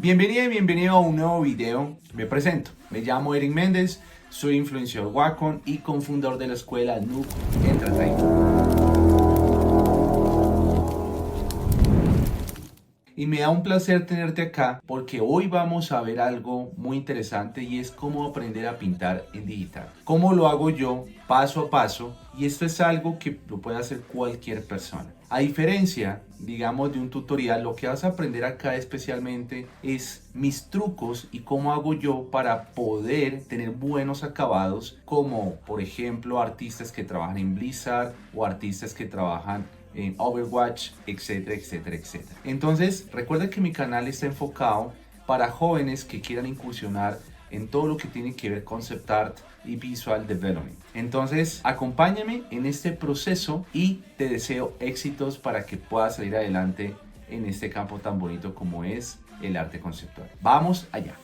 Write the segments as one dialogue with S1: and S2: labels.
S1: Bienvenida y bienvenido a un nuevo video. Me presento, me llamo Eric Méndez, soy influenciador Wacom y cofundador de la escuela Noob Entertainment. Y me da un placer tenerte acá porque hoy vamos a ver algo muy interesante y es cómo aprender a pintar en digital. Cómo lo hago yo paso a paso, y esto es algo que lo puede hacer cualquier persona. A diferencia, digamos, de un tutorial, lo que vas a aprender acá especialmente es mis trucos y cómo hago yo para poder tener buenos acabados, como por ejemplo artistas que trabajan en Blizzard o artistas que trabajan en Overwatch, etcétera, etcétera, etcétera. Entonces, recuerda que mi canal está enfocado para jóvenes que quieran incursionar en todo lo que tiene que ver concept art y visual development. Entonces, acompáñame en este proceso y te deseo éxitos para que puedas salir adelante en este campo tan bonito como es el arte conceptual. Vamos allá.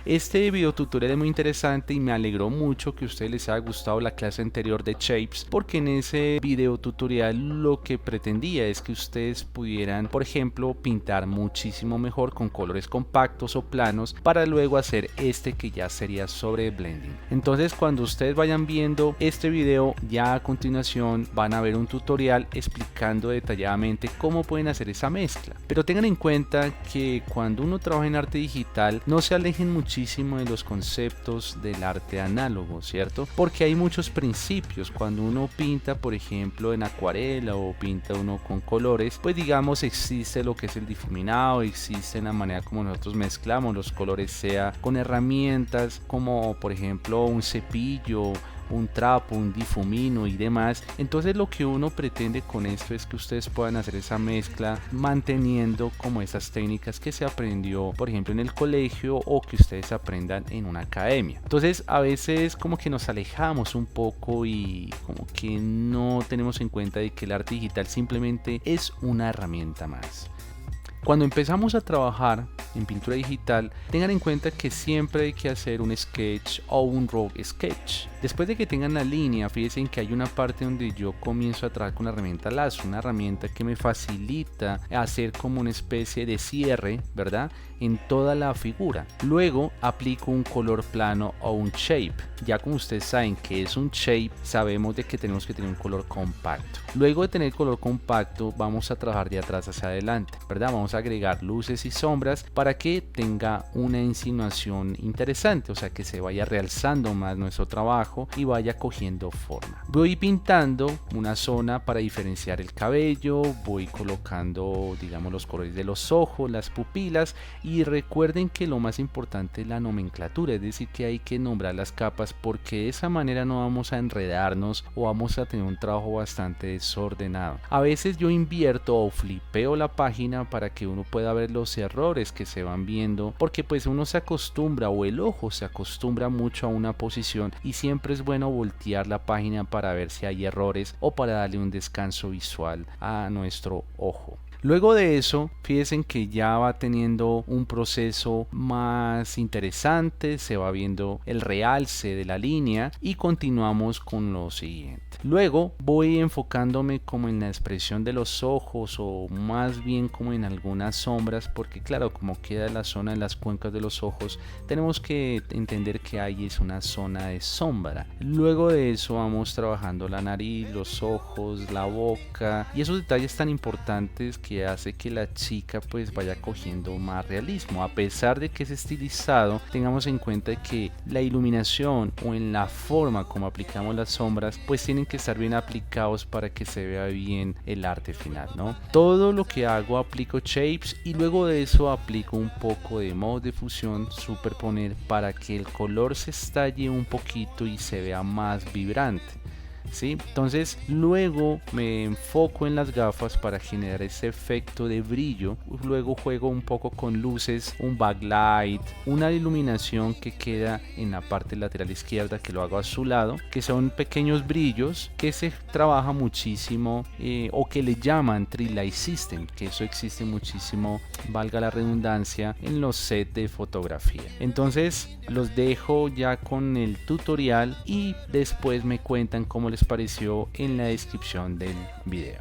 S2: Este video tutorial es muy interesante y me alegró mucho que a ustedes les haya gustado la clase anterior de Shapes, porque en ese video tutorial lo que pretendía es que ustedes pudieran, por ejemplo, pintar muchísimo mejor con colores compactos o planos para luego hacer este que ya sería sobre blending. Entonces, cuando ustedes vayan viendo este video, ya a continuación van a ver un tutorial explicando detalladamente cómo pueden hacer esa mezcla. Pero tengan en cuenta que cuando uno trabaja en arte digital, no se alejen muchísimo de los conceptos del arte análogo, ¿cierto? Porque hay muchos principios. Cuando uno pinta, por ejemplo, en acuarela o pinta uno con colores, pues digamos existe lo que es el difuminado, existe la manera como nosotros mezclamos los colores, sea con herramientas como por ejemplo un cepillo, un trapo, un difumino y demás. Entonces lo que uno pretende con esto es que ustedes puedan hacer esa mezcla manteniendo como esas técnicas que se aprendió por ejemplo en el colegio o que ustedes aprendan en una academia. Entonces a veces como que nos alejamos un poco y como que no tenemos en cuenta de que el arte digital simplemente es una herramienta más. Cuando empezamos a trabajar en pintura digital, tengan en cuenta que siempre hay que hacer un sketch o un rough sketch. Después de que tengan la línea, fíjense que hay una parte donde yo comienzo a trabajar con la herramienta lazo, una herramienta que me facilita hacer como una especie de cierre, ¿verdad?, en toda la figura. Luego aplico un color plano o un shape. Ya como ustedes saben que es un shape, sabemos de que tenemos que tener un color compacto. Luego de tener color compacto, vamos a trabajar de atrás hacia adelante, ¿verdad? Vamos a agregar luces y sombras para que tenga una insinuación interesante, o sea que se vaya realzando más nuestro trabajo y vaya cogiendo forma. Voy pintando una zona para diferenciar el cabello, voy colocando digamos los colores de los ojos, las pupilas, y recuerden que lo más importante es la nomenclatura, es decir que hay que nombrar las capas porque de esa manera no vamos a enredarnos o vamos a tener un trabajo bastante desordenado. A veces yo invierto o flipeo la página para que uno pueda ver los errores que se van viendo, porque pues uno se acostumbra o el ojo se acostumbra mucho a una posición y siempre es bueno voltear la página para ver si hay errores o para darle un descanso visual a nuestro ojo. Luego de eso, fíjense que ya va teniendo un proceso más interesante, se va viendo el realce de la línea y continuamos con lo siguiente. Luego voy enfocándome como en la expresión de los ojos o más bien como en algunas sombras, porque claro, como queda la zona de las cuencas de los ojos, tenemos que entender que ahí es una zona de sombra. Luego de eso vamos trabajando la nariz, los ojos, la boca y esos detalles tan importantes que hace que la chica pues vaya cogiendo más realismo. A pesar de que es estilizado, tengamos en cuenta que la iluminación o en la forma como aplicamos las sombras pues tienen que estar bien aplicados para que se vea bien el arte final, ¿no? Todo lo que hago aplico shapes y luego de eso aplico un poco de modo de fusión, superponer, para que el color se estalle un poquito y se vea más vibrante. ¿Sí? Entonces luego me enfoco en las gafas para generar ese efecto de brillo. Luego juego un poco con luces, un backlight, una iluminación que queda en la parte lateral izquierda, que lo hago azulado, que son pequeños brillos que se trabaja muchísimo o que le llaman Tree Light System, que eso existe muchísimo, valga la redundancia, en los sets de fotografía. Entonces los dejo ya con el tutorial y después me cuentan cómo les pareció en la descripción del video.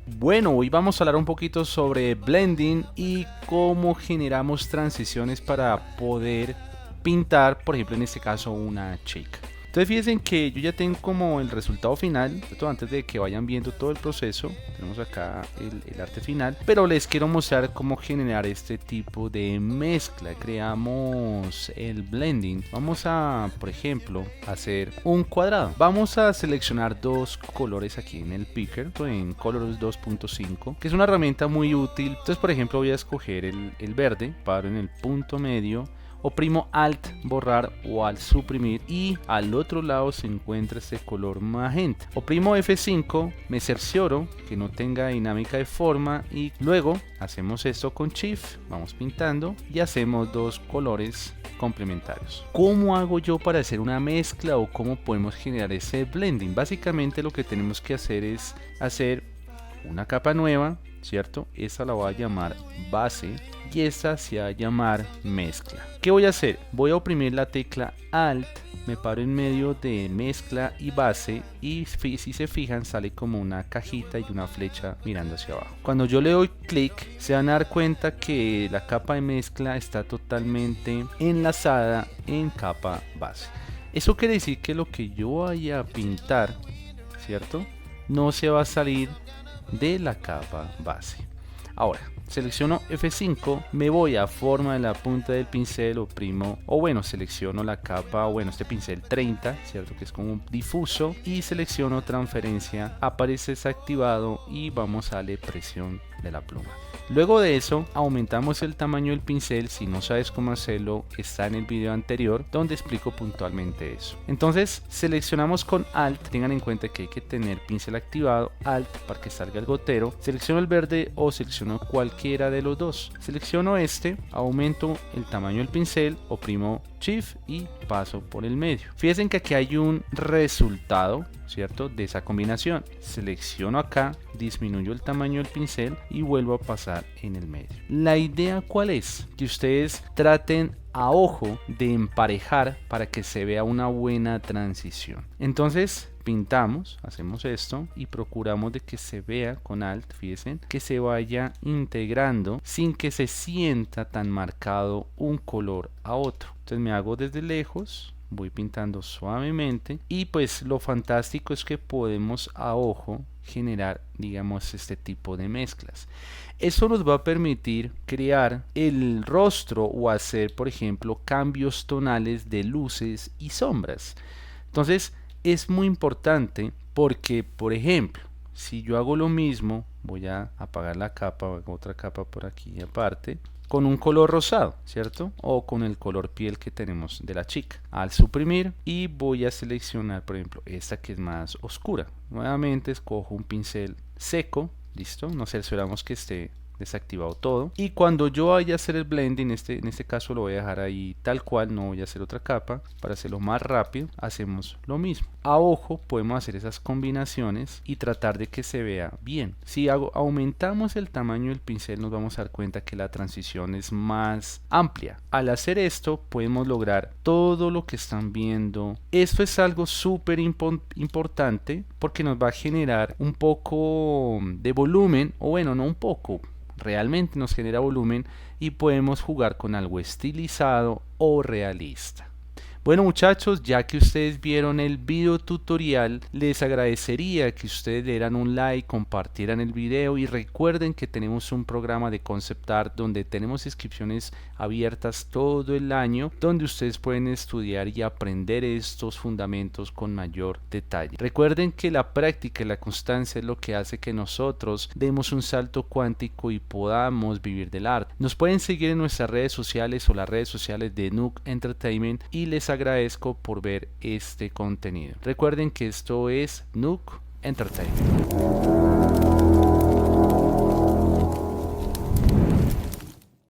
S2: Bueno, hoy vamos a hablar un poquito sobre blending y cómo generamos transiciones para poder pintar, por ejemplo en este caso una chica. Entonces fíjense que yo ya tengo como el resultado final, esto antes de que vayan viendo todo el proceso. Tenemos acá el arte final, pero les quiero mostrar cómo generar este tipo de mezcla. Creamos el blending. Vamos a, por ejemplo, hacer un cuadrado. Vamos a seleccionar dos colores aquí en el picker, en Colors 2.5, que es una herramienta muy útil. Entonces, por ejemplo, voy a escoger el verde, paro en el punto medio, oprimo Alt borrar o Alt suprimir y al otro lado se encuentra este color magenta. Oprimo F5, me cercioro que no tenga dinámica de forma y luego hacemos esto con Shift, vamos pintando y hacemos dos colores complementarios. ¿Cómo hago yo para hacer una mezcla o cómo podemos generar ese blending? Básicamente lo que tenemos que hacer es hacer una capa nueva, ¿cierto? Esta la voy a llamar base y esta se va a llamar mezcla. ¿Qué voy a hacer? Voy a oprimir la tecla Alt, me paro en medio de mezcla y base y si se fijan sale como una cajita y una flecha mirando hacia abajo. Cuando yo le doy clic se van a dar cuenta que la capa de mezcla está totalmente enlazada en capa base. Eso quiere decir que lo que yo vaya a pintar, ¿cierto?, no se va a salir de la capa base. Ahora selecciono F5, me voy a forma de la punta del pincel, oprimo selecciono la capa este pincel 30, cierto, que es como un difuso, y selecciono transferencia, aparece desactivado y vamos a darle presión de la pluma. Luego de eso aumentamos el tamaño del pincel. Si no sabes cómo hacerlo, está en el video anterior donde explico puntualmente eso. Entonces seleccionamos con Alt, tengan en cuenta que hay que tener pincel activado, Alt para que salga el gotero, selecciono el verde o selecciono cualquiera de los dos, selecciono este, aumento el tamaño del pincel, oprimo Shift y paso por el medio. Fíjense que aquí hay un resultado, ¿cierto?, de esa combinación. Selecciono acá, disminuyo el tamaño del pincel y vuelvo a pasar en el medio. La idea ¿cuál es? Que ustedes traten a ojo de emparejar para que se vea una buena transición. Entonces pintamos, hacemos esto y procuramos de que se vea con Alt, fíjense, que se vaya integrando sin que se sienta tan marcado un color a otro. Entonces me hago desde lejos, voy pintando suavemente y pues lo fantástico es que podemos a ojo generar, digamos, este tipo de mezclas. Eso nos va a permitir crear el rostro o hacer, por ejemplo, cambios tonales de luces y sombras. Entonces es muy importante porque, por ejemplo, si yo hago lo mismo, voy a apagar la capa, hago otra capa por aquí aparte, con un color rosado, ¿cierto? O con el color piel que tenemos de la chica. Al suprimir y voy a seleccionar, por ejemplo, esta que es más oscura. Nuevamente escojo un pincel seco, listo, nos cercioramos que esté desactivado todo y cuando yo vaya a hacer el blending, en este caso lo voy a dejar ahí tal cual, no voy a hacer otra capa. Para hacerlo más rápido hacemos lo mismo. A ojo podemos hacer esas combinaciones y tratar de que se vea bien. Si aumentamos el tamaño del pincel nos vamos a dar cuenta que la transición es más amplia. Al hacer esto podemos lograr todo lo que están viendo. Esto es algo súper importante porque nos va a generar un poco de volumen, o bueno, no un poco, realmente nos genera volumen y podemos jugar con algo estilizado o realista. Bueno muchachos, ya que ustedes vieron el video tutorial, les agradecería que ustedes le dieran un like, compartieran el video y recuerden que tenemos un programa de Concept Art donde tenemos inscripciones abiertas todo el año, donde ustedes pueden estudiar y aprender estos fundamentos con mayor detalle. Recuerden que la práctica y la constancia es lo que hace que nosotros demos un salto cuántico y podamos vivir del arte. Nos pueden seguir en nuestras redes sociales o las redes sociales de Nook Entertainment y les agradezco por ver este contenido. Recuerden que esto es Nook Entertainment.